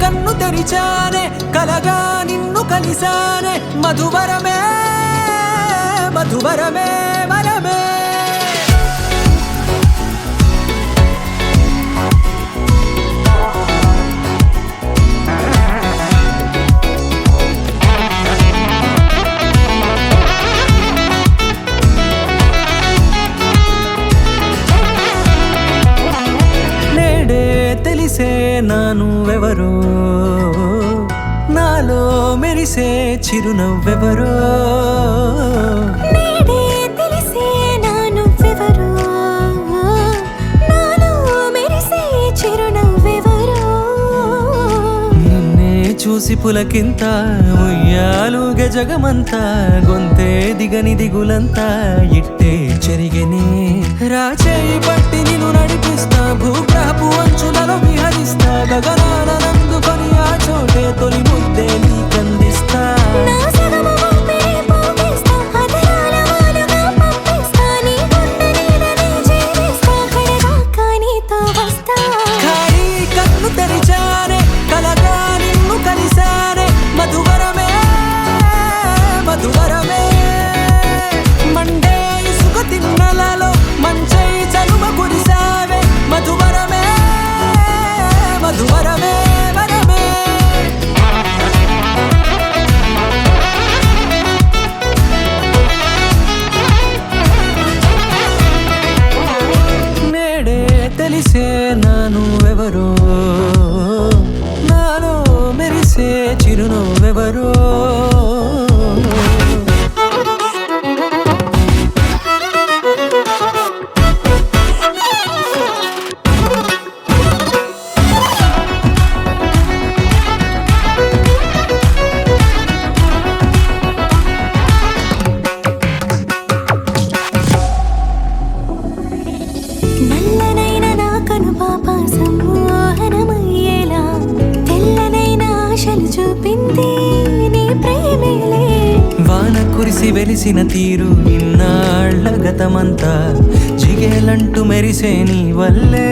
కన్ను తెరిచానే కలగా నిన్ను కలిసానే మధువరమే మధువరమే వరమే తెలిసే నానువెవరో నాలో మెరిసే చిరునవ్వెవరో నేడే తెలిసే నానువెవరో నాలో మెరిసే చిరునవ్వెవరో నిన్నే చూసి పులకింత ఉయ్యాలుగే జగమంతా గొంతే దిగని దిగులంతా ఇట్టే చెరిగెనే రాచేయి పట్టి నిన్ను నడిపిస్తా భూగ్రహపు అంచులలో విహరిస్తా గగనాన నందుకొని ఆ చోటే తొలి ముద్దే నీకందిస్తా నా సగమ ఊపిరి పోగేస్తా అదరాల వాలుగా పంపిస్తా నీ గుండె నీడనే జీవిస్తా కడదాకా నీతో వస్తా ఖాళీ కన్ను తెరిచానే కలగా నిన్ను కలిసానే మధువరమే మధువరమే మండే ఇసుక తిన్నలలో మంచై చలువ కురిసావే మధువరమే మధువరమే వరమే నేడే తెలిసే నానువెవరో నాలో మెరిసే చిరునవ్వెవరో నల్లనైన నా కనుపాప సమ్మోహనమయ్యేలా తెల్లనైన ఆశలు చూపింది నీ ప్రేమేలే వాన కురిసి వెలిసిన తీరు ఇన్నాళ్ల గతమంతా జిగేలంటూ మెరిసే నీ వల్లే